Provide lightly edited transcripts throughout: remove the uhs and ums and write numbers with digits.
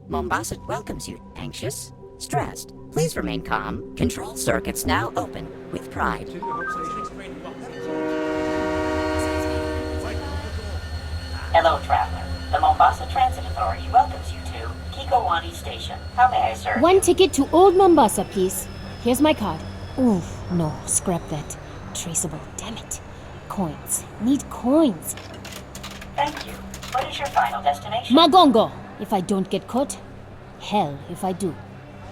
Mombassa welcomes you. Anxious? Stressed? Please remain calm. Control circuits now open. With pride. Hello, traveler. The Mombassa Transit Authority welcomes you to Kikowani Station. How may I serve? One ticket to Old Mombasa, please. Here's my card. Ooh, no, scrap that. Traceable, damn it. Coins. Need coins. Thank you. What is your final destination? Magongo, if I don't get caught. Hell, if I do.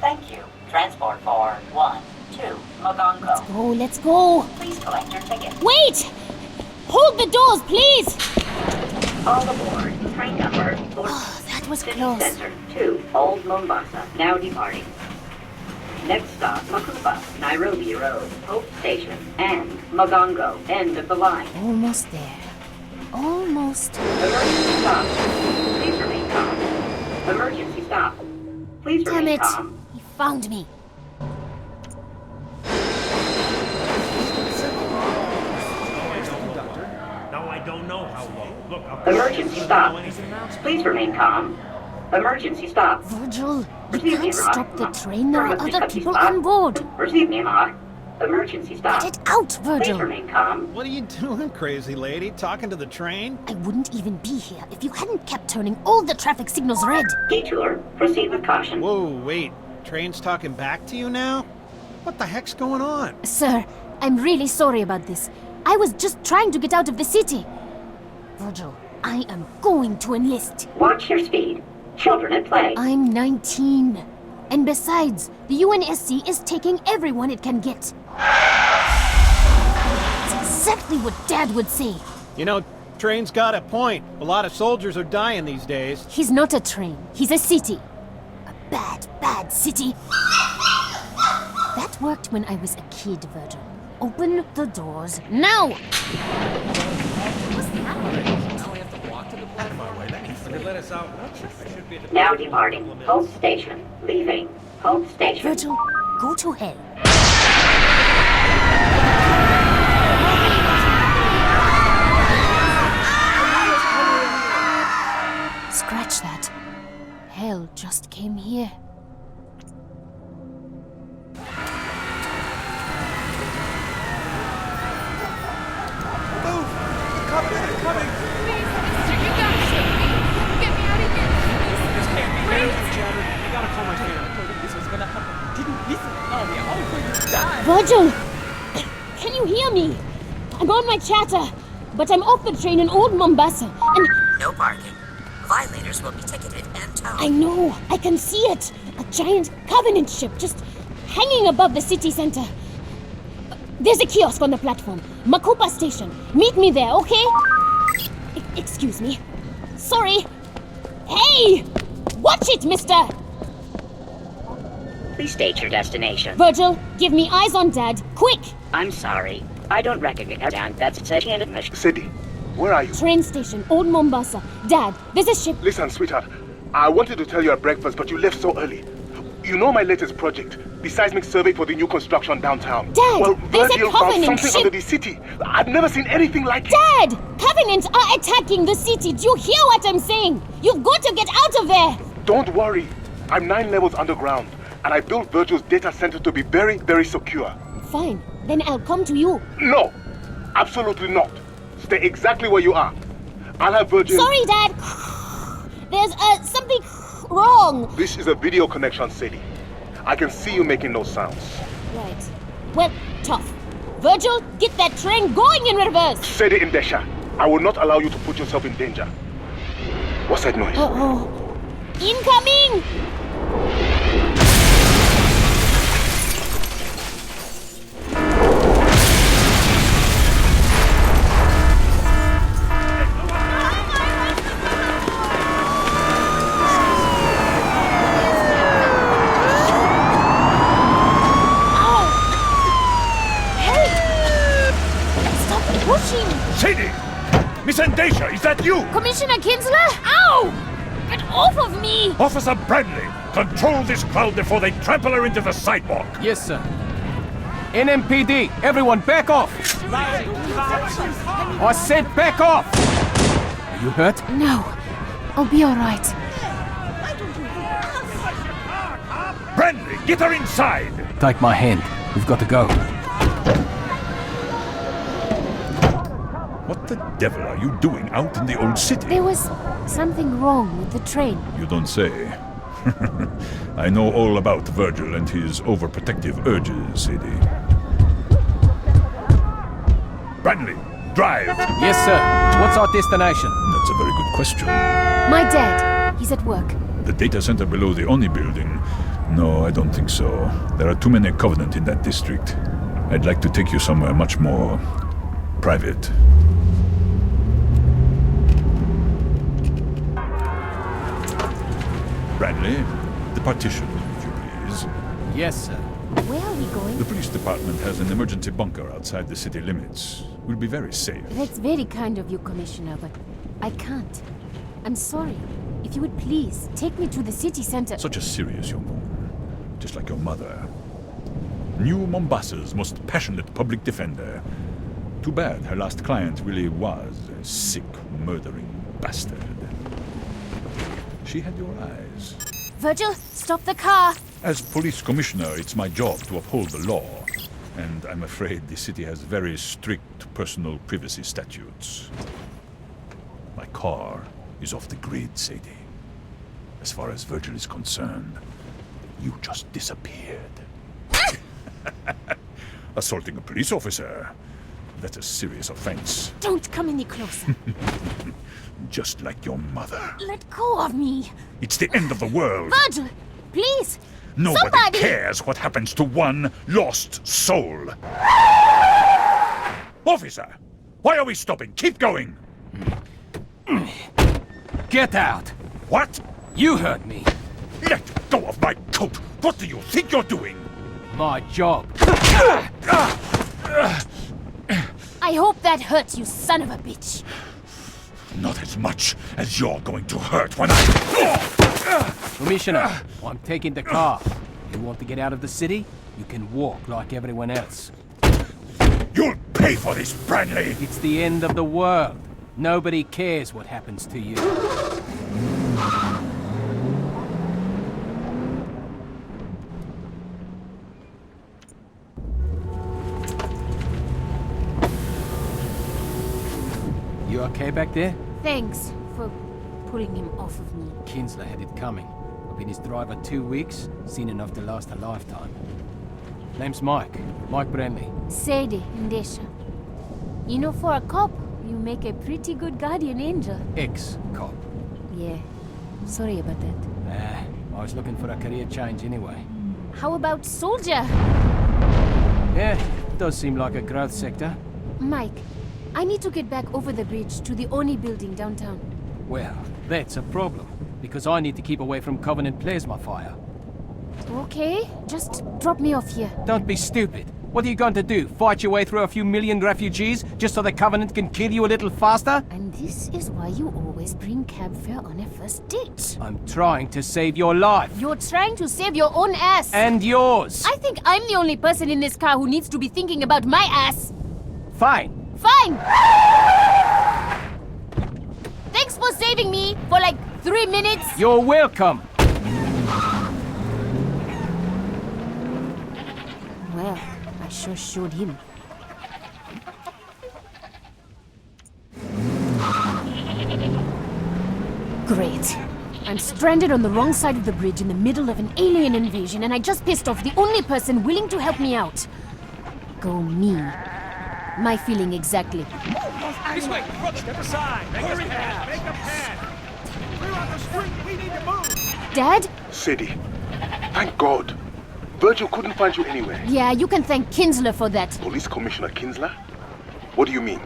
Thank you. Transport for 1, 2, Magongo. Let's go. Please collect your ticket. Wait! Hold the doors, please! All aboard. Train number 4. Oh, that was City close. Center to Old Mombasa. Now departing. Next stop, Makupa, Nairobi Road, Hope Station, and Magongo, end of the line. Almost there. Almost. Emergency stop. Please remain calm. Emergency stop. Please Damn remain it! calm. He found me. Now I don't know how long. Look, Emergency stop. Please remain calm. Emergency stop. Virgil, you Receive me, can't Rock. stop the train. There are Emergency other stop. people on board. Receive me, Hawk. Emergency stop. Get it out, Please Virgil. remain calm. What are you doing, crazy lady? Talking to the train? I wouldn't even be here if you hadn't kept turning all the traffic signals red. Detour. Proceed with caution. Whoa, wait. Train's talking back to you now? What the heck's going on? Sir, I'm really sorry about this. I was just trying to get out of the city. Virgil, I am going to enlist. Watch your speed. Children at play. I'm 19. And besides, the UNSC is taking everyone it can get. It's exactly what Dad would say. You know, train's got a point. A lot of soldiers are dying these days. He's not a train. He's a city. A bad, bad city. That worked when I was a kid, Virgil. Open the doors now! Now departing. Hope Station. Leaving. Hope Station. Virgil, go to hell. Scratch that. Hell just came here. Move! The Covenant are coming! Please, mister, you gotta save me. Get me out of here. This can't be Please. Chatter. I gotta call my parents. I told him this was gonna happen. Didn't listen. Oh, we're all going to die. Virgil! Can you hear me? I'm on my chatter, but I'm off the train in Old Mombasa, and No parking. Violators will be ticketed and towed. I know, I can see it! A giant Covenant ship just hanging above the city center. There's a kiosk on the platform. Makupa Station. Meet me there, okay? Excuse me. Sorry. Hey! Watch it, mister! Please state your destination. Virgil, give me eyes on Dad, quick! I'm sorry. I don't recognize down. That's Sadie and mission. Sadie, where are you? Train station, Old Mombasa. Dad, there's a ship. Listen, sweetheart. I wanted to tell you at breakfast, but you left so early. You know my latest project, the seismic survey for the new construction downtown. Dad, well, there's a Virgil found Covenant something ship. under the city. I've never seen anything like it. Dad! Covenants are attacking the city. Do you hear what I'm saying? You've got to get out of there! Don't worry. I'm 9 levels underground, and I built Virgil's data center to be very, very secure. Fine, then I'll come to you. No, absolutely not. Stay exactly where you are. I'll have Virgil... Sorry, Dad. There's something wrong. This is a video connection, Sadie. I can see you making those sounds. Right. Well, tough. Virgil, get that train going in reverse. Sadie Indesha, I will not allow you to put yourself in danger. What's that noise? Uh-oh. Incoming! Sadie! Miss Andesha, is that you? Commissioner Kinsler? Ow! Get off of me! Officer Bradley, control this crowd before they trample her into the sidewalk. Yes, sir. NMPD, everyone back off! I said back off! Are you hurt? No. I'll be alright. Get her inside! Take my hand. We've got to go. What the devil are you doing out in the old city? There was something wrong with the train. You don't say. I know all about Virgil and his overprotective urges, Sadie. Branley, drive! Yes, sir. What's our destination? That's a very good question. My dad, he's at work. The data center below the Oni building? No, I don't think so. There are too many Covenant in that district. I'd like to take you somewhere much more private. Branley, the partition, if you please. Yes, sir. Where are we going? The police department has an emergency bunker outside the city limits. We'll be very safe. That's very kind of you, Commissioner, but I can't. I'm sorry. If you would please take me to the city center. Such a serious young woman, just like your mother. New Mombassa's most passionate public defender. Too bad her last client really was a sick, murdering bastard. She had your eyes. Virgil, stop the car! As police commissioner, it's my job to uphold the law. And I'm afraid the city has very strict personal privacy statutes. My car is off the grid, Sadie. As far as Virgil is concerned, you just disappeared. Assaulting a police officer. That's a serious offense. Don't come any closer. Just like your mother. Let go of me. It's the end of the world. Virgil, please. Nobody Somebody! cares what happens to one lost soul. Officer, why are we stopping? Keep going. Get out! What? You heard me. Let go of my coat. What do you think you're doing? My job. I hope that hurts, you son of a bitch. Not as much as you're going to hurt when I... Commissioner, I'm taking the car. You want to get out of the city? You can walk like everyone else. You'll pay for this, Branley! It's the end of the world. Nobody cares what happens to you. You okay back there? Thanks for pulling him off of me. Kinsler had it coming. I've been his driver 2 weeks, seen enough to last a lifetime. Name's Mike. Mike Branley. Sadie, Ndesha. You know, for a cop, you make a pretty good guardian angel. Ex-cop. Yeah. Sorry about that. I was looking for a career change anyway. How about soldier? Yeah, does seem like a growth sector. Mike, I need to get back over the bridge to the Oni building downtown. Well, that's a problem, because I need to keep away from Covenant plasma fire. Okay, just drop me off here. Don't be stupid. What are you going to do? Fight your way through a few million refugees just so the Covenant can kill you a little faster? And this is why you always bring cab fare on a first date. I'm trying to save your life. You're trying to save your own ass. And yours. I think I'm the only person in this car who needs to be thinking about my ass. Fine. Fine! Thanks for saving me for like 3 minutes. You're welcome. Well, I sure showed him. Great. I'm stranded on the wrong side of the bridge in the middle of an alien invasion, and I just pissed off the only person willing to help me out. Go me. My feeling exactly. This way! Step aside! Make a pad! We're on the street! We need to move! Dad? Sadie, thank God. Virgil couldn't find you anywhere. Yeah, you can thank Kinsler for that. Police Commissioner Kinsler? What do you mean?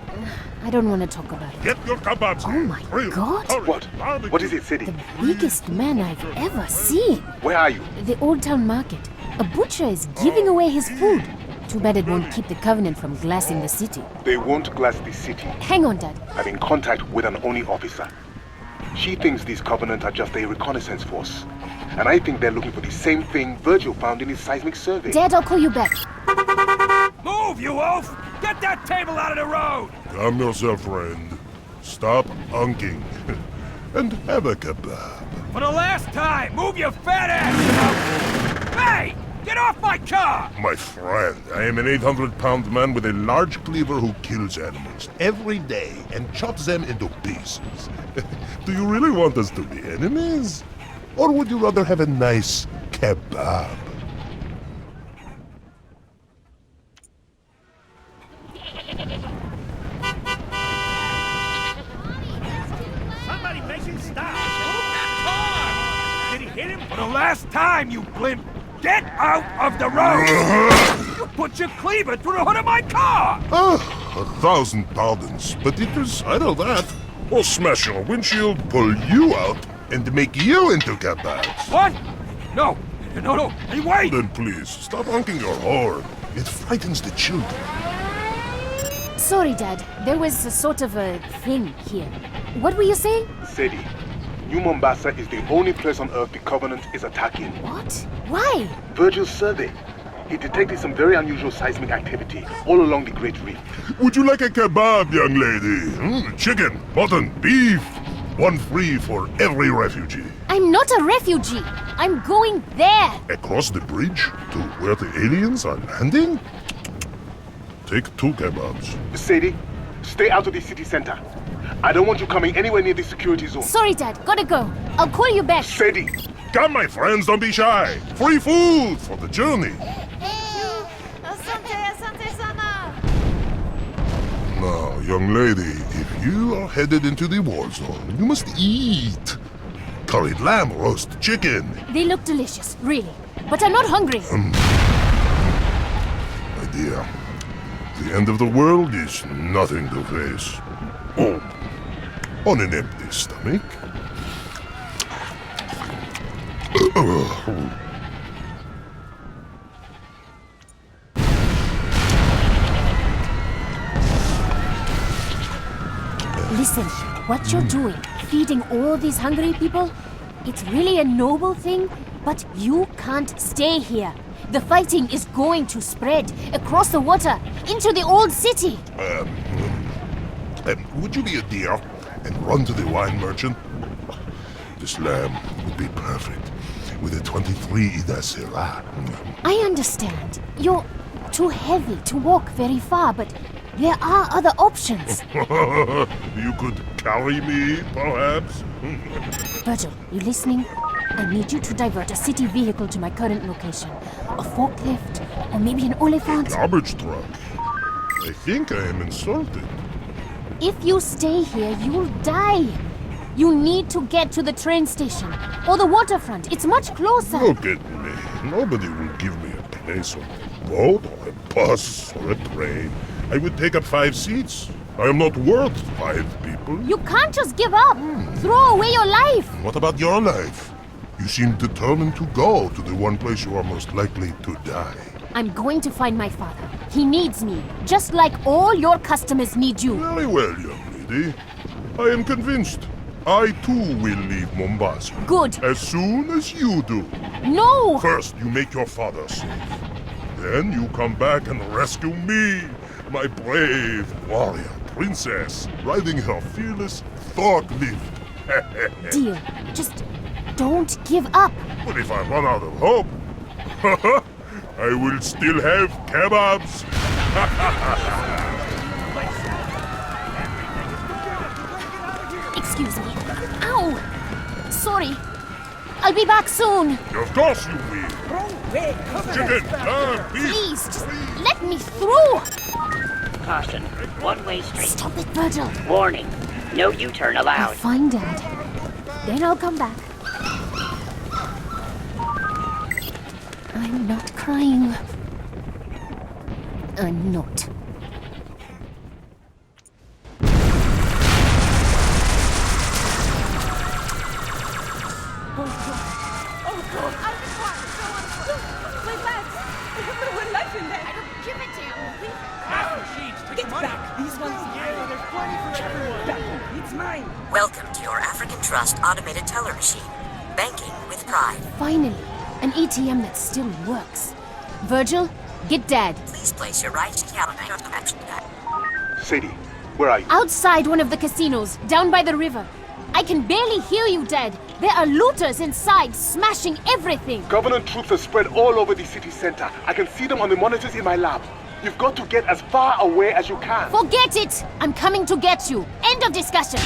I don't want to talk about it. Get your kebabs! Oh my God! What? What is it, Sadie? The biggest man I've ever seen. Where are you? The Old Town Market. A butcher is giving away his food. Too bad it won't keep the Covenant from glassing the city. They won't glass the city. Hang on, Dad. I'm in contact with an Oni officer. She thinks these Covenant are just a reconnaissance force. And I think they're looking for the same thing Virgil found in his seismic survey. Dad, I'll call you back. Move, you oaf! Get that table out of the road! Calm yourself, friend. Stop unking. And have a kebab. For the last time, move your fat ass! Hey! Get off my car! My friend, I am an 800-pound man with a large cleaver who kills animals every day and chops them into pieces. Do you really want us to be enemies? Or would you rather have a nice kebab? Somebody make it stop! Move that car! Did he hit him? For the last time, you blimp! Get out of the road! You put your cleaver through the hood of my car! 1,000 pardons, but it was either that or smash your windshield, pull you out, and make you into kebabs. What? No! Hey, wait! Then please, stop honking your horn. It frightens the children. Sorry, Dad. There was a sort of a thing here. What were you saying? Sadie, New Mombasa is the only place on Earth the Covenant is attacking. What? Why? Virgil's survey. He detected some very unusual seismic activity all along the Great Reef. Would you like a kebab, young lady? Chicken, mutton, beef. One free for every refugee. I'm not a refugee. I'm going there. Across the bridge to where the aliens are landing? Take 2 kebabs. Sadie, stay out of the city center. I don't want you coming anywhere near the security zone. Sorry, Dad. Gotta go. I'll call you back. Sadie! Come, my friends, don't be shy. Free food for the journey. Now, young lady, if you are headed into the war zone, you must eat. Curried lamb, roast chicken. They look delicious, really. But I'm not hungry. My dear, the end of the world is nothing to face. Oh, on an empty stomach. Listen, what you're doing, feeding all these hungry people, it's really a noble thing, but you can't stay here. The fighting is going to spread across the water into the old city. Would you be a dear and run to the wine merchant? This lamb would be perfect with a 23 Ida Syrah. I understand. You're too heavy to walk very far, but there are other options. You could carry me, perhaps? Virgil, you listening? I need you to divert a city vehicle to my current location. A forklift, or maybe an Oliphant. Garbage truck. I think I am insulted. If you stay here, you'll die. You need to get to the train station or the waterfront. It's much closer. Look at me. Nobody will give me a place on a boat or a bus or a train. I would take up 5 seats. I am not worth 5 people. You can't just give up. Throw away your life. What about your life? You seem determined to go to the one place you are most likely to die. I'm going to find my father. He needs me, just like all your customers need you. Very well, young lady. I am convinced. I too will leave Mombasa. Good. As soon as you do. No! First, you make your father safe. Then you come back and rescue me, my brave warrior princess, riding her fearless forklift. Deal. Just don't give up. But if I run out of hope, I will still have kebabs. Excuse me. Ow! Sorry. I'll be back soon. Of course you will. Chicken, beef. Please, just let me through. Caution. One-way street. Stop it, Virgil. Warning. No U-turn I'll allowed. find Dad. Then I'll come back. I'm not crying. I'm not. Welcome to your African Trust automated teller machine. Banking with pride. Finally, an ATM that still works. Virgil, get Dad. Please place your right calendar. Sadie, where are you? Outside one of the casinos, down by the river. I can barely hear you, Dad. There are looters inside, smashing everything. Covenant troops are spread all over the city center. I can see them on the monitors in my lab. You've got to get as far away as you can. Forget it! I'm coming to get you. End of discussion.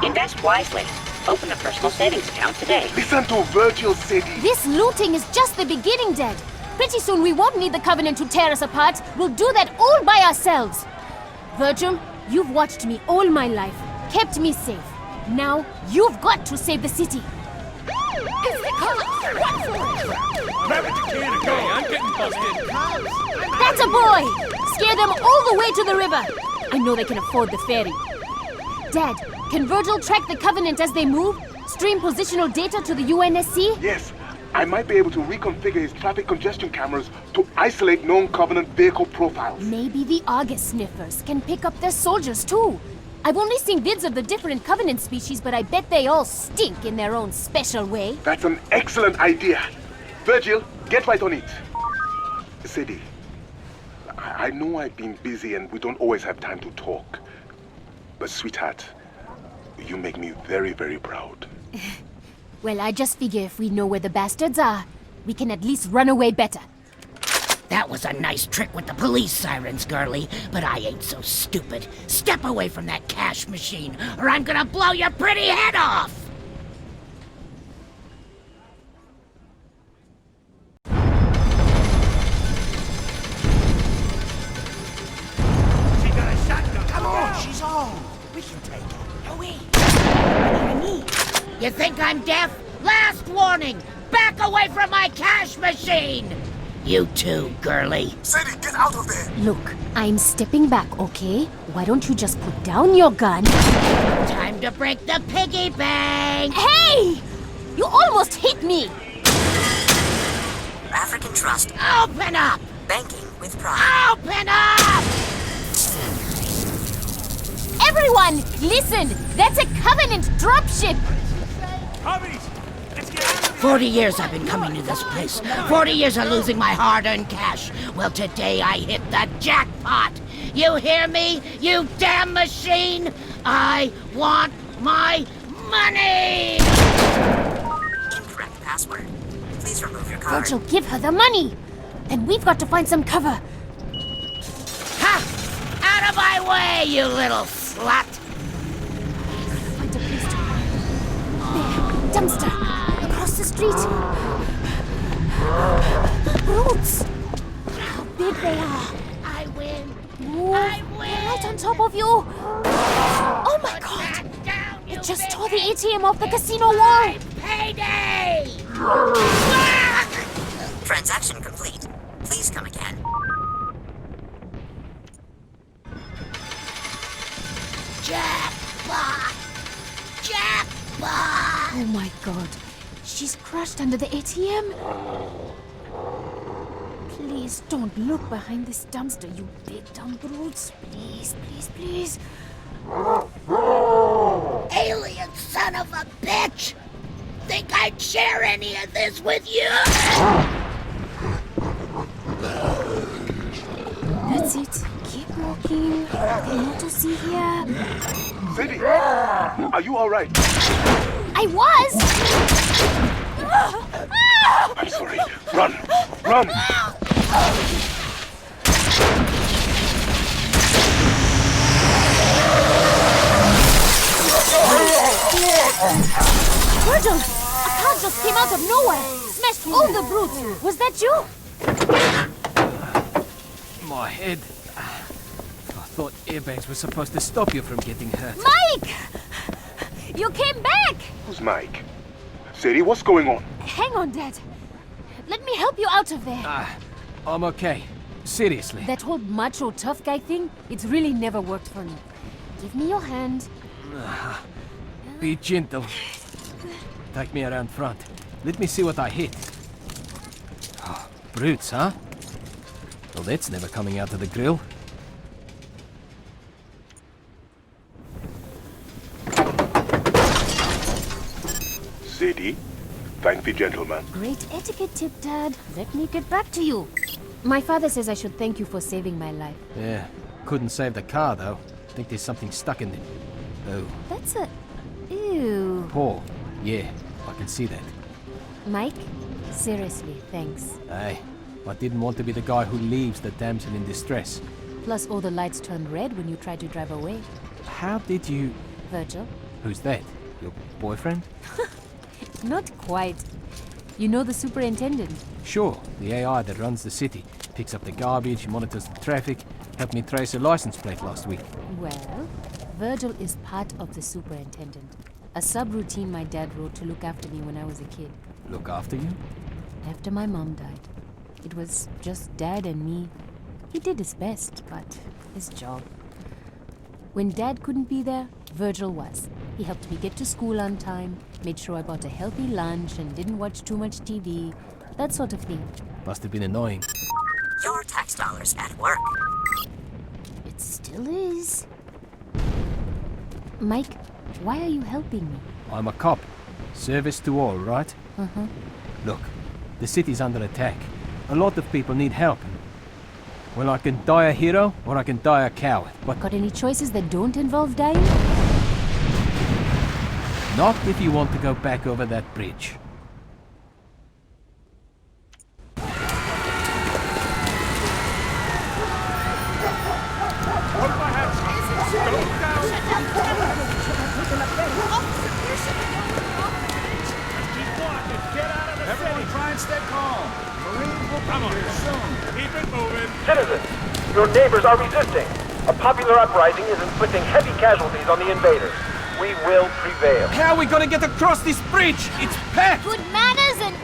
Invest wisely. Open a personal savings account today. Listen to Virgil, Sadie. This looting is just the beginning, Dad. Pretty soon we won't need the Covenant to tear us apart. We'll do that all by ourselves. Virgil, you've watched me all my life, kept me safe. Now, you've got to save the city. It's the cops! Run for it! Grab it, you can't go. I'm getting busted. That's a boy! Scare them all the way to the river. I know they can afford the ferry. Dad, can Virgil track the Covenant as they move? Stream positional data to the UNSC? Yes, I might be able to reconfigure his traffic congestion cameras to isolate known Covenant vehicle profiles. Maybe the Argus sniffers can pick up their soldiers too. I've only seen vids of the different Covenant species, but I bet they all stink in their own special way. That's an excellent idea. Virgil, get right on it. Sadie, I know I've been busy and we don't always have time to talk. But sweetheart, you make me very, very proud. Well, I just figure if we know where the bastards are, we can at least run away better. That was a nice trick with the police sirens, girlie, but I ain't so stupid. Step away from that cash machine, or I'm gonna blow your pretty head off! She got a shotgun. Come on, she's home. We can take her. No way. You think I'm deaf? Last warning! Back away from my cash machine! You too, girlie. Sadie, get out of there! Look, I'm stepping back, okay? Why don't you just put down your gun? Time to break the piggy bank! Hey! You almost hit me! African Trust. Open up! Banking with pride. Open up! Everyone, listen! That's a Covenant dropship! Hobbies! Let's get out of here! 40 years I've been coming to this place. 40 years of losing my hard-earned cash. Well, today I hit the jackpot. You hear me, you damn machine? I want my money! Incorrect password. Please remove your card. Virgil, give her the money! Then we've got to find some cover. Ha! Out of my way, you little slut! Find a place to hide. There, dumpster. Across the street. Brutes! How big they are. I win. Ooh, I win. right on top of you. Oh my god! It just tore the ATM off the casino wall. Payday! Transaction complete. Please come again. Jackpot! Jackpot! Oh my god. She's crushed under the ATM. Please don't look behind this dumpster, you big dumb brutes. Please, please, please. Alien son of a bitch! Think I'd share any of this with you? That's it. Keep walking. Nothing more to see here. Sadie, are you all right? I was! I'm sorry. Run! Run! Virgil! A car just came out of nowhere! Smashed all the brutes! Was that you? My head. I thought airbags were supposed to stop you from getting hurt. Mike! You came back! Who's Mike? Sadie, what's going on? Hang on, Dad. Let me help you out of there. I'm okay. Seriously. That whole macho tough guy thing, it's really never worked for me. Give me your hand. Be gentle. Take me around front. Let me see what I hit. Oh, brutes, huh? Well, that's never coming out of the grill. Sadie, thank the gentleman. Great etiquette tip, Dad. Let me get back to you. My father says I should thank you for saving my life. Yeah. Couldn't save the car, though. Think there's something stuck in it. Oh. That's a... Ew. Paul, Yeah, I can see that. Mike, seriously, thanks. Aye, I didn't want to be the guy who leaves the damsel in distress. Plus all the lights turned red when you tried to drive away. How did you... Virgil? Who's that? Your boyfriend? Not quite. You know the superintendent? Sure, the AI that runs the city. Picks up the garbage, monitors the traffic, helped me trace a license plate last week. Well, Virgil is part of the superintendent. A subroutine my dad wrote to look after me when I was a kid. Look after you? After my mom died. It was just Dad and me. He did his best, but his job. When Dad couldn't be there, Virgil was. He helped me get to school on time, made sure I bought a healthy lunch and didn't watch too much TV, that sort of thing. Must have been annoying. Your tax dollars at work. It still is. Mike, why are you helping me? I'm a cop. Service to all, right? Uh-huh. Look, the city's under attack. A lot of people need help. Well, I can die a hero, or I can die a coward, but... Got any choices that don't involve dying? Not if you want to go back over that bridge. Everyone try and stay calm. Marines will come here soon. Keep it moving. Citizens, your neighbors are resisting. A popular uprising is inflicting heavy casualties on the invaders. We will prevail. How are we gonna get across this bridge? It's packed! Good manners and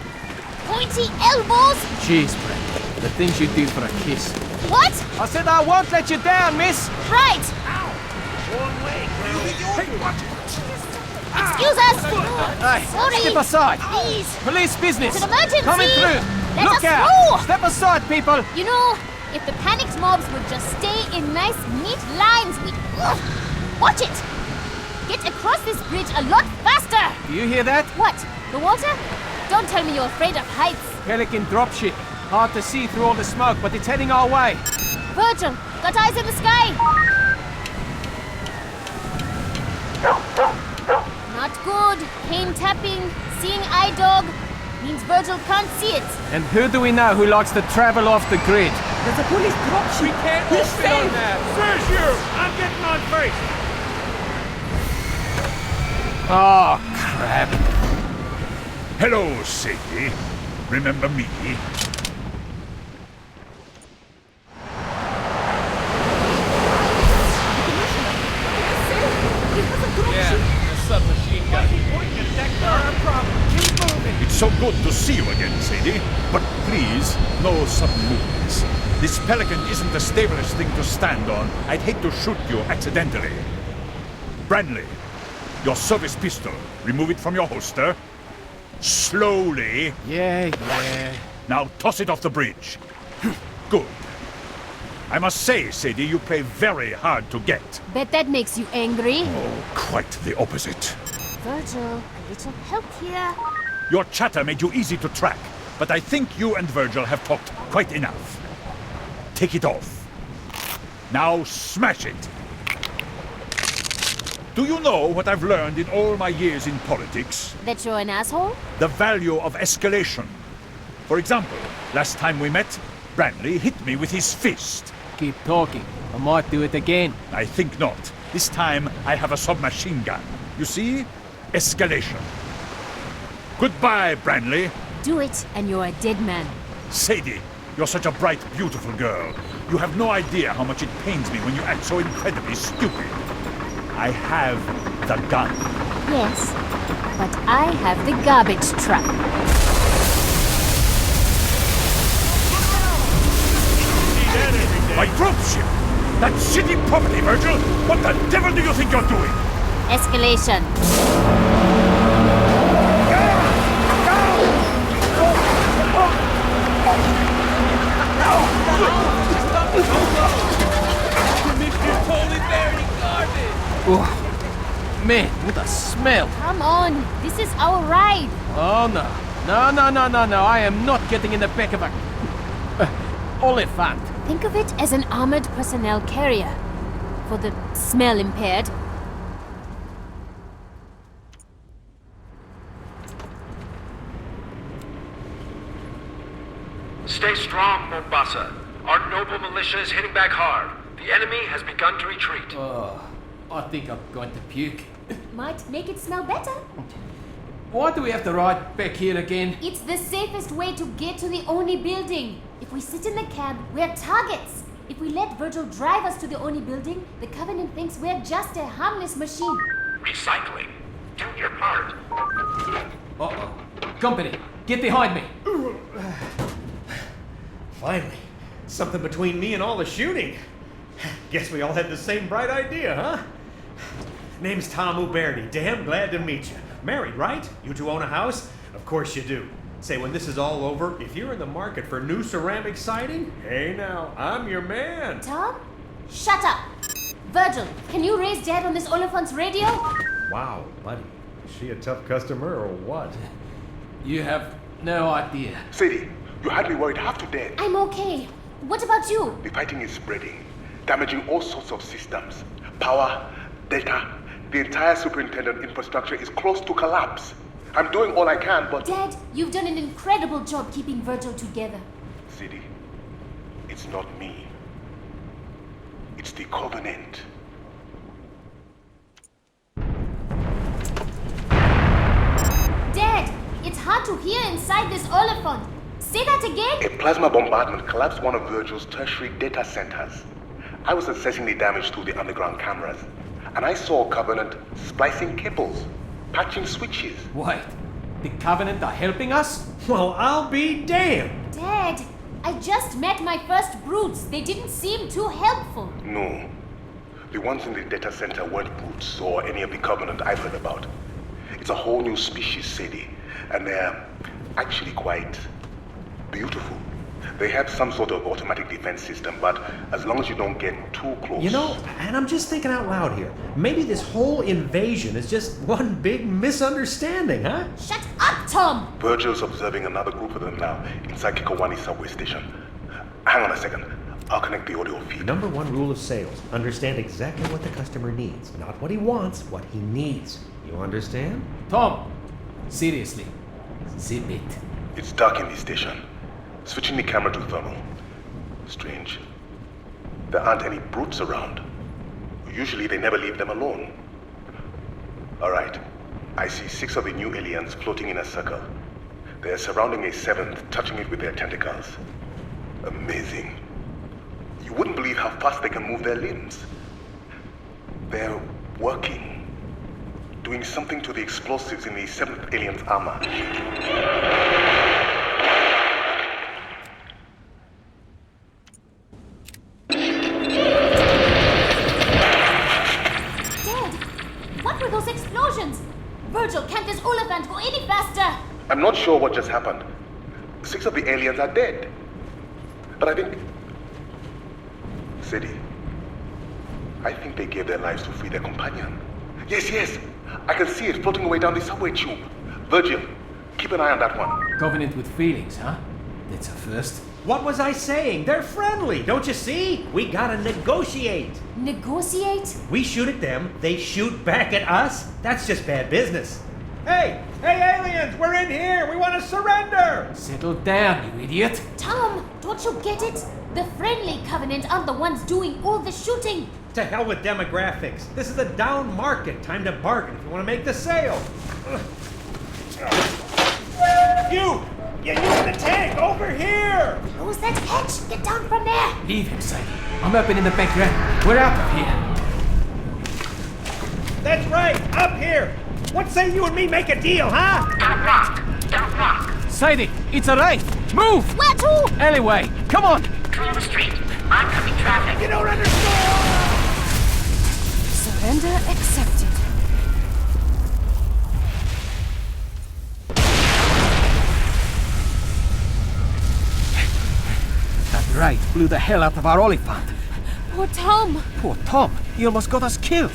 pointy elbows! Jeez, Brent. The things you do for a kiss. What? I said I won't let you down, miss! Right! One leg. Hey, watch it. Excuse us! Hey, Sorry! step aside! Please! Police business! It's an emergency! Coming through! Let Look us out! through! Step aside, people! You know, if the panicked mobs would just stay in nice, neat lines, we'd... Ugh. Watch it! Get across this bridge a lot faster! Do you hear that? What? The water? Don't tell me you're afraid of heights. Pelican dropship. Hard to see through all the smoke, but it's heading our way. Virgil, got eyes in the sky! Not good. Cane tapping, seeing eye dog. Means Virgil can't see it. And who do we know who likes to travel off the grid? There's a police dropship. We can't open on that. Where's you? I'm getting on first. Oh, crap. Hello, Sadie. Remember me? Submachine gun. Keep moving. It's so good to see you again, Sadie. But please, no sudden movements. This Pelican isn't the stablest thing to stand on. I'd hate to shoot you accidentally. Branley, your service pistol. Remove it from your holster. Slowly. Yeah. Now toss it off the bridge. Good. I must say, Sadie, you play very hard to get. Bet that makes you angry. Oh, quite the opposite. Virgil, a little help here. Your chatter made you easy to track, but I think you and Virgil have talked quite enough. Take it off. Now smash it. Do you know what I've learned in all my years in politics? That you're an asshole? The value of escalation. For example, last time we met, Branley hit me with his fist. Keep talking. I might do it again. I think not. This time I have a submachine gun. You see? Escalation. Goodbye, Branley. Do it, and you're a dead man. Sadie, you're such a bright, beautiful girl. You have no idea how much it pains me when you act so incredibly stupid. I have the gun. Yes, but I have the garbage truck. My dropship! That city property, Virgil! What the devil do you think you're doing? Escalation. Oh, man, what a smell. Come on, this is our ride. Oh, no. No. I am not getting in the back of a... Oliphant. Think of it as an armored personnel carrier. For the smell impaired. Stay strong, Mombassa. Our noble militia is hitting back hard. The enemy has begun to retreat. Oh, I think I'm going to puke. Might make it smell better. Why do we have to ride back here again? It's the safest way to get to the Oni building. If we sit in the cab, we're targets. If we let Virgil drive us to the Oni building, the Covenant thinks we're just a harmless machine. Recycling. Do your part. Uh-oh. Company, get behind me. Finally. Something between me and all the shooting. Guess we all had the same bright idea, huh? Name's Tom Uberti. Damn glad to meet you. Married, right? You two own a house? Of course you do. Say, when this is all over, if you're in the market for new ceramic siding, hey now, I'm your man. Tom? Shut up! Virgil, can you raise Dad on this Oliphant's radio? Wow, buddy. Is she a tough customer or what? You have no idea. Sadie, you had me worried half to death. I'm okay. What about you? The fighting is spreading, damaging all sorts of systems. Power, data, the entire superintendent infrastructure is close to collapse. I'm doing all I can, but... Dad, you've done an incredible job keeping Virgil together. Sadie, it's not me. It's the Covenant. Dad, it's hard to hear inside this Oliphant. Say that again? A plasma bombardment collapsed one of Virgil's tertiary data centers. I was assessing the damage through the underground cameras, and I saw Covenant splicing cables, patching switches. Wait, the Covenant are helping us? Well, I'll be damned. Dad, I just met my first brutes. They didn't seem too helpful. No. The ones in the data center weren't brutes or any of the Covenant I've heard about. It's a whole new species, Sadie, and they're actually quite beautiful. They have some sort of automatic defense system, but as long as you don't get too close... You know, and I'm just thinking out loud here. Maybe this whole invasion is just one big misunderstanding, huh? Shut up, Tom! Virgil's observing another group of them now inside Kikowani subway station. Hang on a second. I'll connect the audio feed. Number one rule of sales. Understand exactly what the customer needs. Not what he wants, what he needs. You understand? Tom, seriously, zip it. It's dark in the station. Switching the camera to thermal. Strange. There aren't any brutes around. Usually they never leave them alone. Alright. I see 6 of the new aliens floating in a circle. They're surrounding a 7th, touching it with their tentacles. Amazing. You wouldn't believe how fast they can move their limbs. They're working. Doing something to the explosives in the 7th alien's armor. Virgil, can't this Oliphant go any faster? I'm not sure what just happened. 6 of the aliens are dead. But I think... Sadie, I think they gave their lives to free their companion. Yes. I can see it floating away down the subway tube. Virgil, keep an eye on that one. Covenant with feelings, huh? That's a first. What was I saying? They're friendly, don't you see? We gotta negotiate. Negotiate? We shoot at them, they shoot back at us? That's just bad business. Hey, aliens, we're in here! We want to surrender! Settle down, you idiot. Tom, don't you get it? The friendly Covenant aren't the ones doing all the shooting. To hell with demographics. This is a down market. Time to bargain if you want to make the sale. You in the tank, over here! Close that hatch! Get down from there! Leave him, Sadie. I'm opening the background. We're out of here. That's right, up here! What say you and me make a deal, huh? Don't walk. Sadie, it's a race! Move! Where to? Alleyway, come on! Clear the street. Oncoming traffic. You don't understand! Surrender accepted. That raid blew the hell out of our Oliphant. Poor Tom. Poor Tom. He almost got us killed.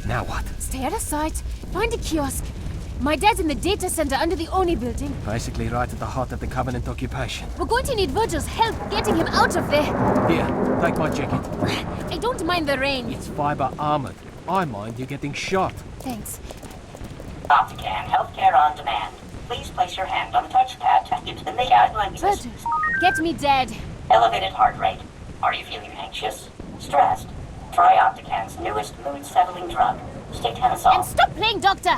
Now what? Stay out of sight. Find a kiosk. My dad's in the data center under the Oni building. Basically right at the heart of the Covenant occupation. We're going to need Virgil's help getting him out of there. Here, take my jacket. I don't mind the rain. It's fiber armored. I mind you getting shot. Thanks. Optican, healthcare on demand. please place your hand on the touchpad to enter the layout languages. Virgil, get me dead. Elevated heart rate. Are you feeling anxious? Stressed? Try Optican's newest mood-settling drug, Statenosol. And stop playing doctor!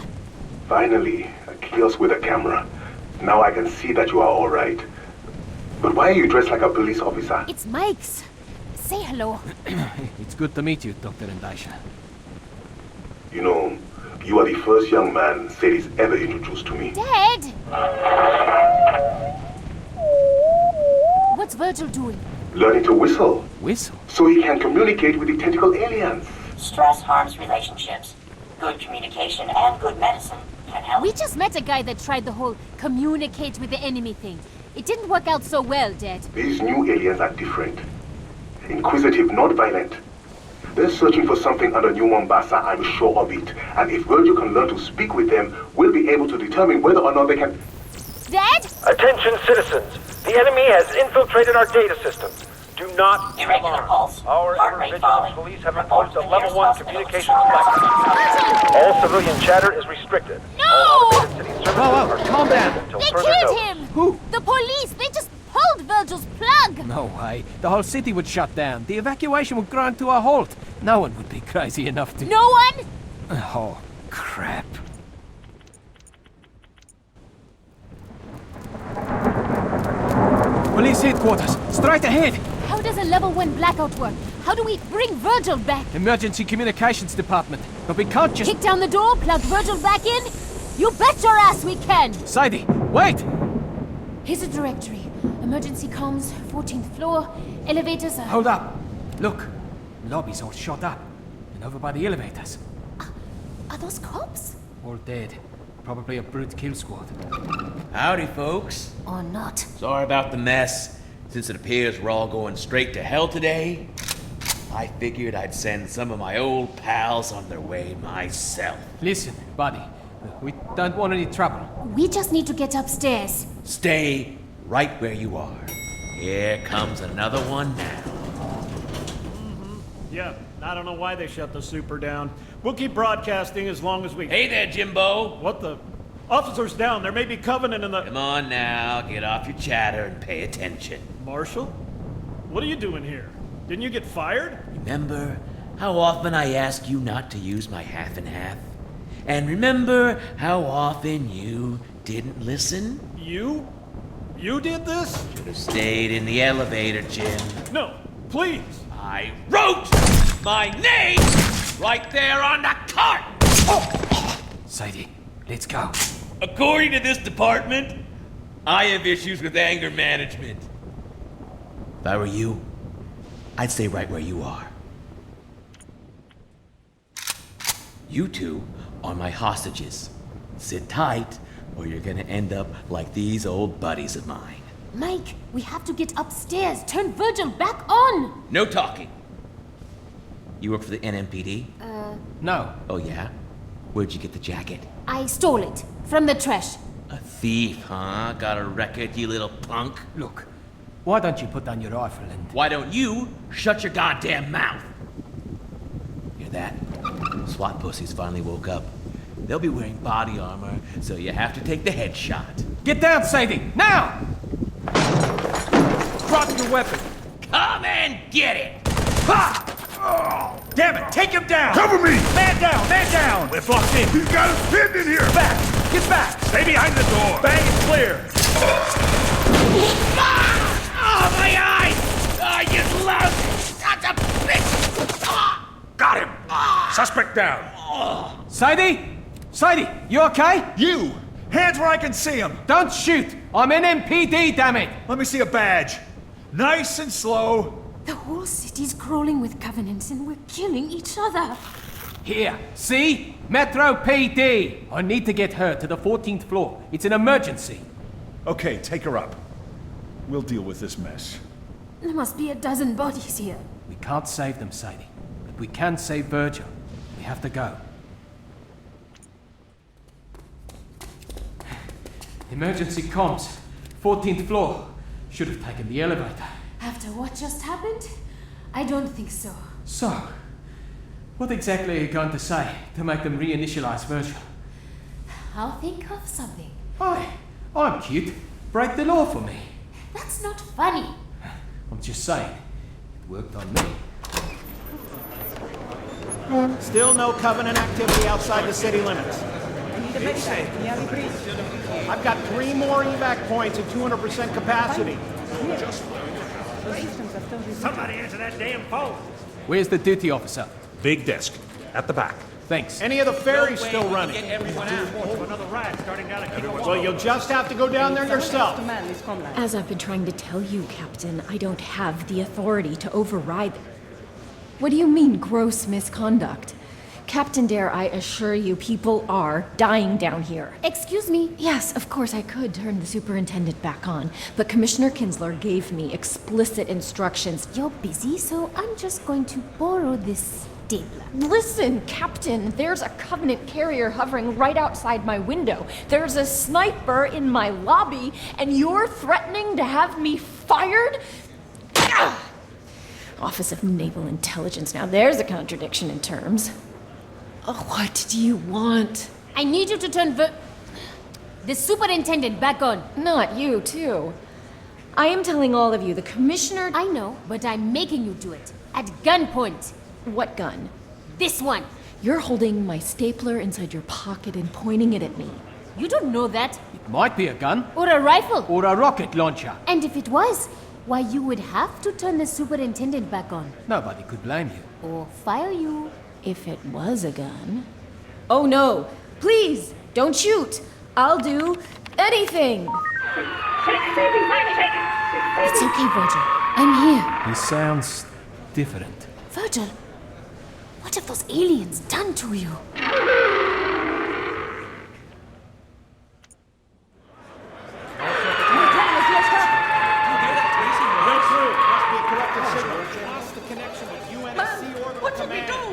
Finally, a kiosk with a camera. Now I can see that you are all right. But why are you dressed like a police officer? It's Mike's. Say hello. It's good to meet you, Dr. Ndaisha. You know, you are the first young man Sadie's ever introduced to me. Dad! What's Virgil doing? Learning to whistle. Whistle? So he can communicate with the tentacle aliens. Stress harms relationships. Good communication and good medicine can help. We just met a guy that tried the whole communicate with the enemy thing. It didn't work out so well, Dad. These new aliens are different. Inquisitive, not violent. They're searching for something under New Mombassa, I'm sure of it. And if Virgil can learn to speak with them, we'll be able to determine whether or not they can... Dad? Attention, citizens. The enemy has infiltrated our data system. Do not be Irregular pulse. Our Heart rate falling. police have Report imposed to a the level nearest 1 hospital. communications blackout. All civilian chatter is restricted. No! All automated city services Whoa, are calm down. until They further killed notice. him! Who? The police! They just pulled Virgil's plug! No way. The whole city would shut down. The evacuation would grind to a halt. No one would be crazy enough to... No one? Oh, crap. Police headquarters, straight ahead. How does a level 1 blackout work? How do we bring Virgil back? Emergency communications department. But we can't just... Kick down the door, plug Virgil back in? You bet your ass we can! Sadie, wait! Here's a directory. Emergency comms, 14th floor, elevators are... Hold up. Look, lobby's all shot up. And over by the elevators. Are those cops? All dead. Probably a brute kill squad. Howdy, folks. Or not. Sorry about the mess. Since it appears we're all going straight to hell today, I figured I'd send some of my old pals on their way myself. Listen, buddy. We don't want any trouble. We just need to get upstairs. Stay right where you are. Here comes another one now. Yeah, I don't know why they shut the super down. We'll keep broadcasting as long as we... Hey there, Jimbo. What the... Officers down, there may be Covenant in the... Come on now, get off your chatter and pay attention. Marshal? What are you doing here? Didn't you get fired? Remember how often I ask you not to use my half and half? And remember how often you didn't listen? You? You did this? Should have stayed in the elevator, Jim. No, please. I wrote my name right there on the cart! Sadie, let's go. According to this department, I have issues with anger management. If I were you, I'd stay right where you are. You two are my hostages. Sit tight, or you're gonna end up like these old buddies of mine. Mike, we have to get upstairs. Turn Virgil back on. No talking. You work for the NMPD? No. Oh yeah? Where'd you get the jacket? I stole it from the trash. A thief, huh? Got a record, you little punk? Look, why don't you put down your rifle and... Why don't you shut your goddamn mouth? Hear that? SWAT pussies finally woke up. They'll be wearing body armor, so you have to take the headshot. Get down, Sadie! Now! Drop your weapon! Come and get it! Ha! Oh, damn it, take him down! Cover me! Man down, man down! We're blocked in! He's got us pinned in here! Back! Get back! Stay behind the door! Bang is clear! Oh, my eyes! Oh, you lousy sons of bitch! Got him! Suspect down! Sadie? Sadie, you okay? You! Hands where I can see him! Don't shoot! I'm NMPD, damn it! Let me see a badge. Nice and slow. The whole city's crawling with covenants and we're killing each other. Here, see? Metro PD! I need to get her to the 14th floor. It's an emergency. Okay, take her up. We'll deal with this mess. There must be a dozen bodies here. We can't save them, Sadie. But we can save Virgil. We have to go. Emergency comms. 14th floor. Should have taken the elevator. After what just happened? I don't think so. So, what exactly are you going to say to make them reinitialize Virgil? I'll think of something. Oi! I'm cute. Break the law for me. That's not funny. I'm just saying. It worked on me. Still no Covenant activity outside the city limits. I've got 3 more evac points at 200% capacity. Somebody answer that damn phone. Where's the duty officer? Big desk. At the back. Thanks. Any of the ferries still running? Another ride starting down at Well, you'll just have to go down there yourself. As I've been trying to tell you, Captain, I don't have the authority to override. What do you mean, gross misconduct? Captain Dare, I assure you, people are dying down here. Excuse me? Yes, of course I could turn the superintendent back on, but Commissioner Kinsler gave me explicit instructions. You're busy, so I'm just going to borrow this stapler. Listen, Captain, there's a Covenant carrier hovering right outside my window. There's a sniper in my lobby, and you're threatening to have me fired? Ah! Office of Naval Intelligence. Now there's a contradiction in terms. Oh, what do you want? I need you to turn the superintendent back on. Not you, too. I am telling all of you, the commissioner... I know, but I'm making you do it. At gunpoint. What gun? This one. You're holding my stapler inside your pocket and pointing it at me. You don't know that. It might be a gun. Or a rifle. Or a rocket launcher. And if it was, why you would have to turn the superintendent back on. Nobody could blame you. Or fire you. If it was a gun. Oh no! Please! Don't shoot! I'll do anything! It's okay, Virgil. I'm here. He sounds different. Virgil, what have those aliens done to you?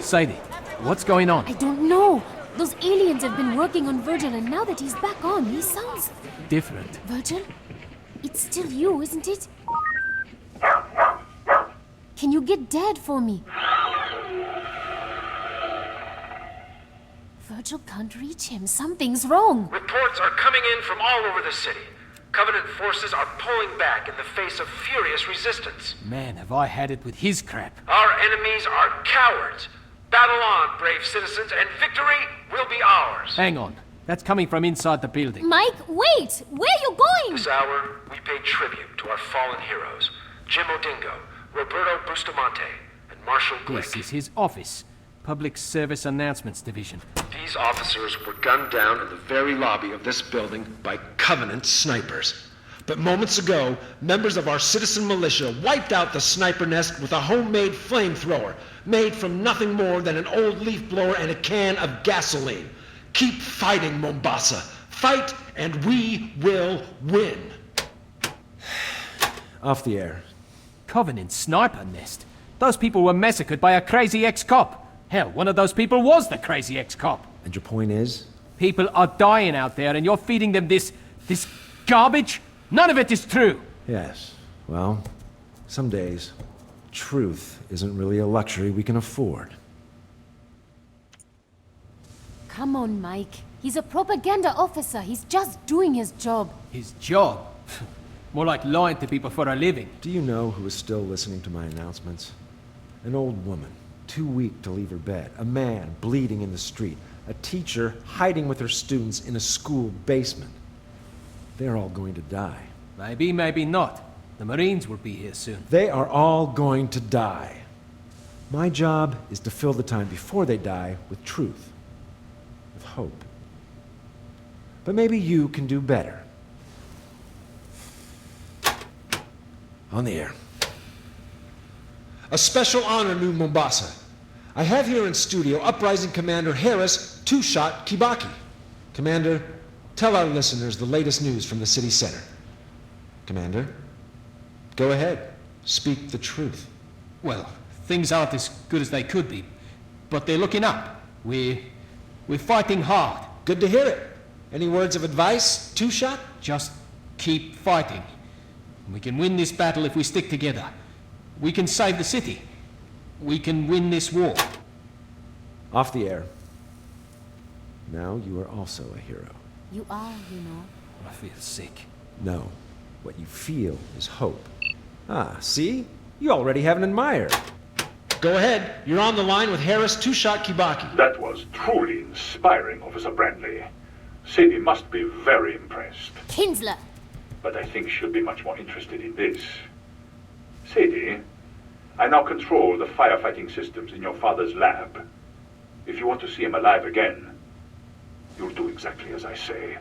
Sadie, what's going on? I don't know. Those aliens have been working on Virgil, and now that he's back on, he sounds... different. Virgil? It's still you, isn't it? Can you get Dad for me? Virgil can't reach him. Something's wrong. Reports are coming in from all over the city. Covenant forces are pulling back in the face of furious resistance. Man, have I had it with his crap. Our enemies are cowards. Battle on, brave citizens, and victory will be ours. Hang on. That's coming from inside the building. Mike, wait! Where are you going? This hour, we pay tribute to our fallen heroes. Jim Odingo, Roberto Bustamante, and Marshall Glick. This is his office. Public Service Announcements Division. These officers were gunned down in the very lobby of this building by Covenant snipers. But moments ago, members of our citizen militia wiped out the sniper nest with a homemade flamethrower, made from nothing more than an old leaf blower and a can of gasoline. Keep fighting, Mombassa. Fight, and we will win. Off the air. Covenant sniper nest? Those people were massacred by a crazy ex-cop. Hell, one of those people was the crazy ex-cop. And your point is? People are dying out there and you're feeding them this garbage? None of it is true. Yes. Well, some days, truth isn't really a luxury we can afford. Come on, Mike. He's a propaganda officer. He's just doing his job. His job? More like lying to people for a living. Do you know who is still listening to my announcements? An old woman, too weak to leave her bed. A man bleeding in the street. A teacher hiding with her students in a school basement. They're all going to die. Maybe, maybe not. The Marines will be here soon. They are all going to die. My job is to fill the time before they die with truth. With hope. But maybe you can do better. On the air. A special honor, New Mombasa. I have here in studio Uprising Commander Harris Two-Shot Kibaki. Commander, tell our listeners the latest news from the city center. Commander, go ahead. Speak the truth. Well, things aren't as good as they could be, but they're looking up. We're fighting hard. Good to hear it. Any words of advice, Two-Shot? Just keep fighting. We can win this battle if we stick together. We can save the city. We can win this war. Off the air. Now you are also a hero. You are, you know. I feel sick. No. What you feel is hope. Ah, see? You already have an admirer. Go ahead. You're on the line with Harris Two-Shot Kibaki. That was truly inspiring, Officer Brandley. Sadie must be very impressed. Kinsler! But I think she'll be much more interested in this. Sadie, I now control the firefighting systems in your father's lab. If you want to see him alive again, you'll do exactly as I say.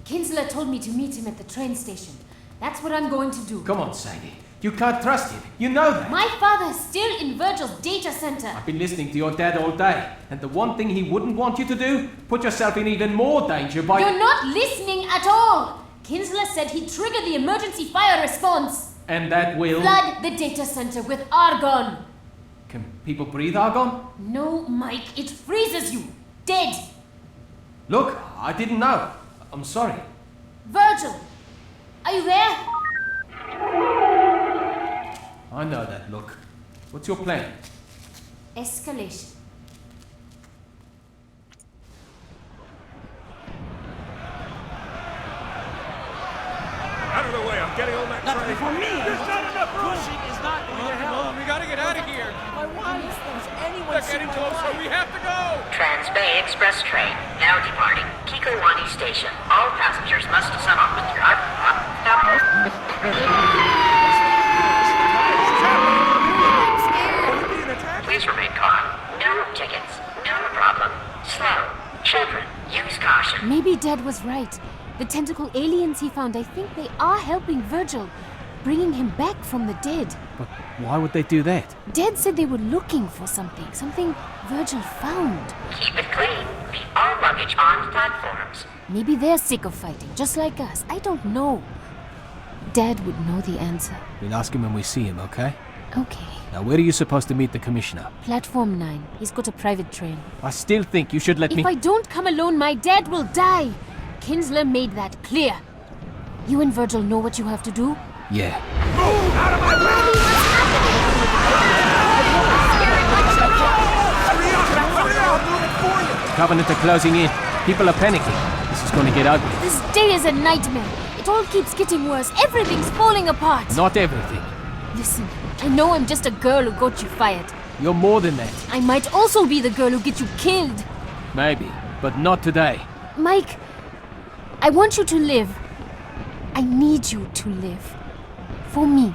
Kinsler told me to meet him at the train station. That's what I'm going to do. Come on, Sadie. You can't trust him. You know that. My father is still in Virgil's data center. I've been listening to your dad all day, and the one thing he wouldn't want you to do, put yourself in even more danger by... You're not listening at all! Kinsler said he'd trigger the emergency fire response. And that will... Flood the data center with argon. Can people breathe argon? No, Mike, it freezes you. Dead. Look, I didn't know. I'm sorry. Virgil, are you there? I know that look. What's your plan? Escalation. Out of the way, I'm getting on that train. For me! There's not enough room! Pushing is not going to help. We gotta get out of here. My wife thinks anyone. They're getting closer. We have to go! Trans-Bay Express train, now departing. Kikowani Station. All passengers must sum up with your... Please remain calm. No tickets. No problem. Slow. Children, use caution. Maybe Dad was right. The tentacle aliens he found, I think they are helping Virgil, bringing him back from the dead. But why would they do that? Dad said they were looking for something Virgil found. Keep it clean. Leave all luggage on platforms. Maybe they're sick of fighting, just like us. I don't know. Dad would know the answer. We'll ask him when we see him, okay? Okay. Now, where are you supposed to meet the commissioner? Platform 9. He's got a private train. I still think you should let me... If I don't come alone, my dad will die. Kinsler made that clear. You and Virgil know what you have to do? Yeah. Move out of my way! Covenant are closing in. People are panicking. This is going to get ugly. This day is a nightmare. It all keeps getting worse. Everything's falling apart. Not everything. Listen, I know I'm just a girl who got you fired. You're more than that. I might also be the girl who gets you killed. Maybe, but not today. Mike, I want you to live. I need you to live. For me.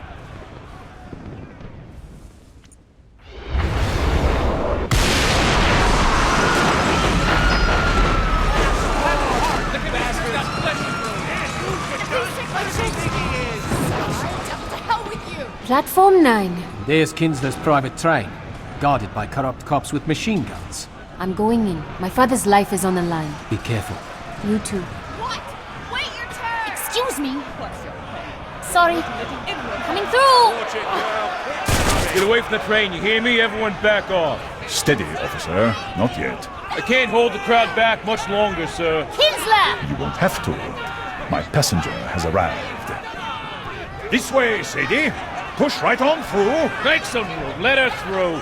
Platform 9. There's Kinsler's private train, guarded by corrupt cops with machine guns. I'm going in. My father's life is on the line. Be careful. You too. What? Wait your turn! Excuse me. Sorry. Coming through! Get away from the train, you hear me? Everyone back off. Steady, officer. Not yet. I can't hold the crowd back much longer, sir. Kinsler! You won't have to. My passenger has arrived. This way, Sadie. Push right on through. Make some room. Let her through.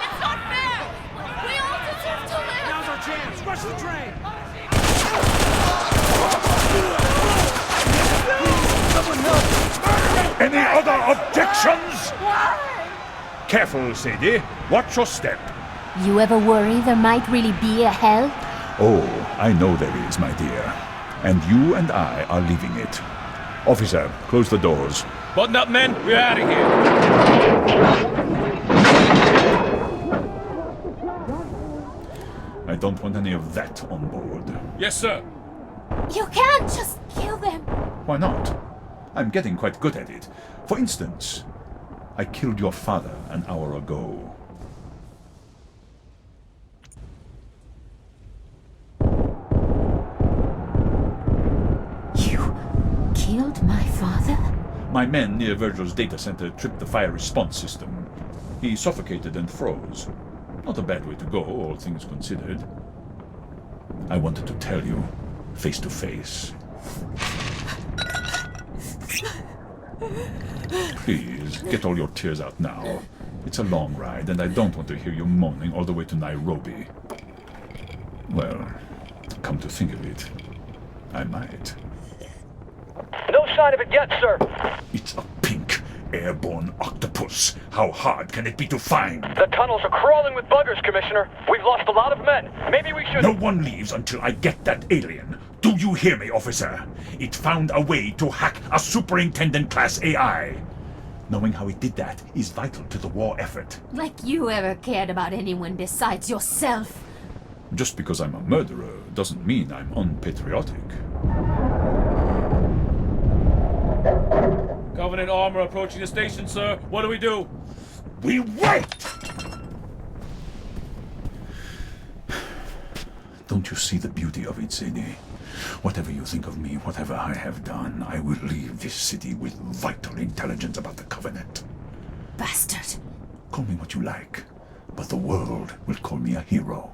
It's not fair! We all deserve to live! Now's our chance. Rush the train. Any other objections? Careful, Sadie. Watch your step. You ever worry there might really be a hell? Oh, I know there is, my dear. And you and I are leaving it. Officer, close the doors. Button up, men. We're out of here. I don't want any of that on board. Yes, sir. You can't just kill them. Why not? I'm getting quite good at it. For instance, I killed your father an hour ago. You killed my father? My men near Virgil's data center tripped the fire response system. He suffocated and froze. Not a bad way to go, all things considered. I wanted to tell you, face to face. Please, get all your tears out now. It's a long ride, and I don't want to hear you moaning all the way to Nairobi. Well, come to think of it, I might. No sign of it yet, sir. It's a pink, airborne octopus. How hard can it be to find? The tunnels are crawling with buggers, Commissioner. We've lost a lot of men. Maybe we should... No one leaves until I get that alien. Do you hear me, officer? It found a way to hack a superintendent-class AI. Knowing how it did that is vital to the war effort. Like you ever cared about anyone besides yourself. Just because I'm a murderer doesn't mean I'm unpatriotic. Covenant armor approaching the station, sir. What do we do? We wait! Don't you see the beauty of it, Sadie? Whatever you think of me, whatever I have done, I will leave this city with vital intelligence about the Covenant. Bastard. Call me what you like, but the world will call me a hero.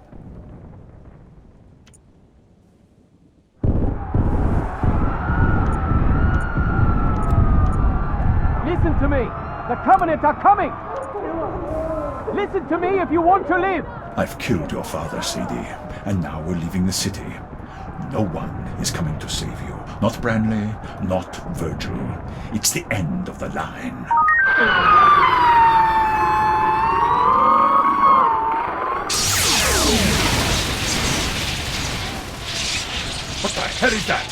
Listen to me! The Covenant are coming! Listen to me if you want to live! I've killed your father, Sadie, and now we're leaving the city. No one is coming to save you. Not Branley, not Virgil. It's the end of the line. What the hell is that?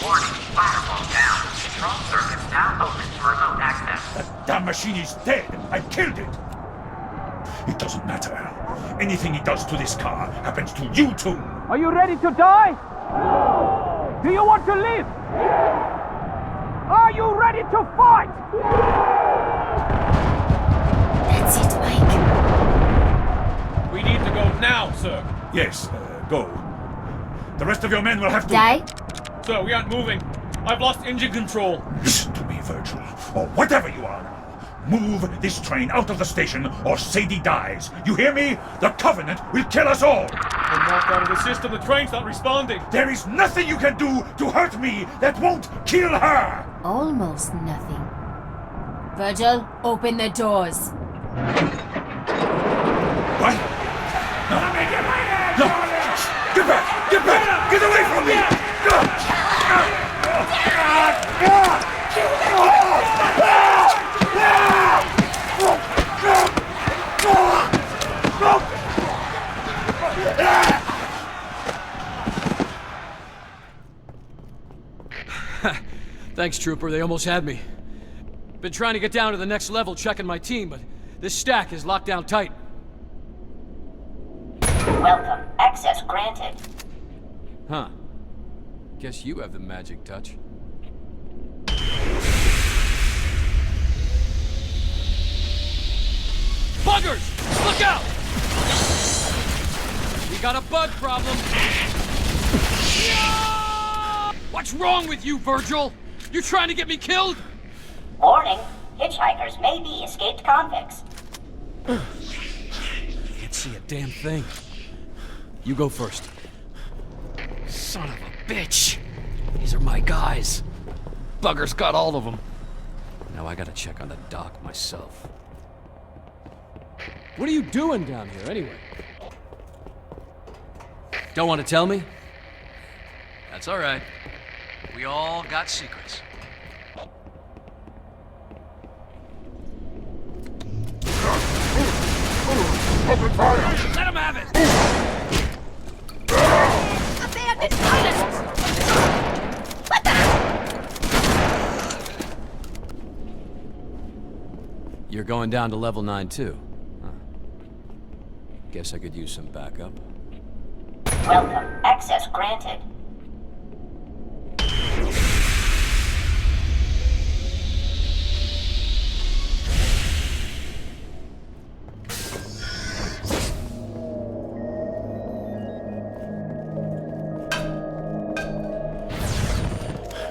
Warning, firewall down. Control circuits now open to remote access. That damn machine is dead. I killed it. It doesn't matter. Anything it does to this car happens to you too. Are you ready to die? Do you want to live? Are you ready to fight? That's it, Mike. We need to go now, sir. Yes, go. The rest of your men will have to... Die? Sir, we aren't moving. I've lost engine control. Listen to me, Virgil, or whatever you are now. Move this train out of the station, or Sadie dies. You hear me? The Covenant will kill us all! We're knocked out of the system. The train's not responding. There is nothing you can do to hurt me that won't kill her! Almost nothing. Virgil, open the doors. What? No. No! Get back! Get back! Get away from me! Thanks, Trooper. They almost had me. Been trying to get down to the next level checking my team, but this stack is locked down tight. Welcome. Access granted. Huh. Guess you have the magic touch. Buggers! Look out! We got a bug problem. What's wrong with you, Virgil? You trying to get me killed? Warning. Hitchhikers may be escaped convicts. Can't see a damn thing. You go first. Son of a bitch. These are my guys. Buggers got all of them. Now I gotta check on the dock myself. What are you doing down here, anyway? Don't want to tell me? That's all right. We all got secrets. Open fire! Let him have it! Abandoned island! What the? You're going down to level 9 too. Huh. Guess I could use some backup. Welcome. Access granted.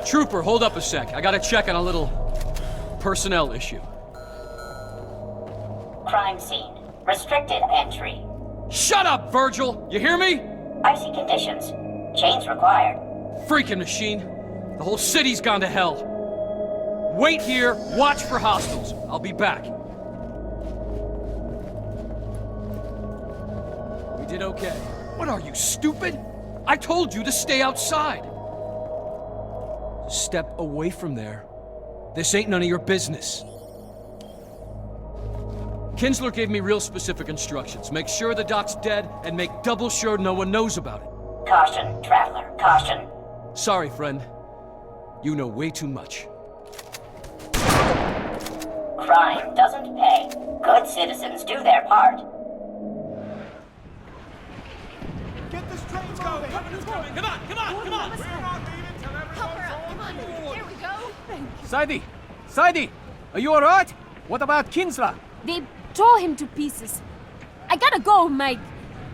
Trooper, hold up a sec. I gotta check on a little personnel issue. Crime scene. Restricted entry. Shut up, Virgil! You hear me? Icy conditions. Chains required. Freaking machine. The whole city's gone to hell. Wait here, watch for hostiles. I'll be back. did okay. What are you, stupid? I told you to stay outside. Step away from there. This ain't none of your business. Kinsler gave me real specific instructions. Make sure the doc's dead, and make double sure no one knows about it. Caution, traveler, caution. Sorry, friend. You know way too much. Crime doesn't pay. Good citizens do their part. Get this train going! Covenant's coming! Come on, come on, come on! We're not leaving till everyone's Help her out. on Come on. board. Here we go. Thank you. Sadie! Sadie! Are you alright? What about Kinsler? They tore him to pieces. I gotta go, Mike.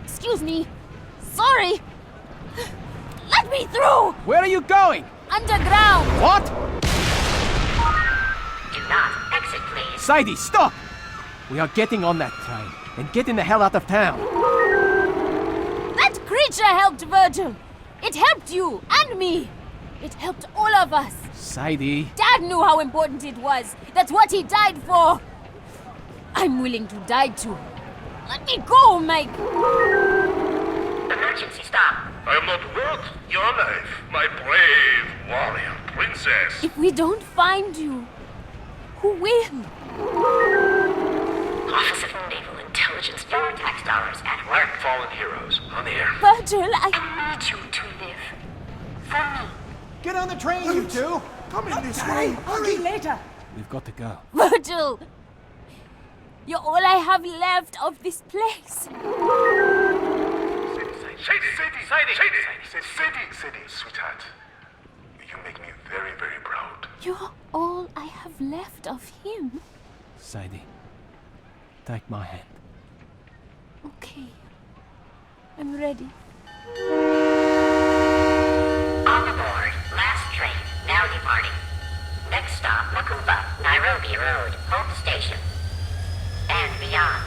Excuse me. Sorry. Let me through! Where are you going? Underground! What? Do not exit, please. Sadie, stop! We are getting on that train and getting the hell out of town. That creature helped Virgil. It helped you and me. It helped all of us. Sadie. Dad knew how important it was. That's what he died for. I'm willing to die too. Let me go, Mike. Emergency stop. I am not worth your life, my brave warrior princess. If we don't find you, who will? Office of Naval Intelligence. Your tax dollars at work. Fallen heroes on the air. Virgil, I need you to live. For me. Get on the train, you two! Come in this way! Hurry! Later. We've got to go. Virgil! You're all I have left of this place. Sadie, sweetheart. You make me very, very proud. You're all I have left of him. Sadie, take my hand. Okay. I'm ready. On the board. Last train. Now departing. Next stop, Mombassa, Nairobi Road, home station. And beyond.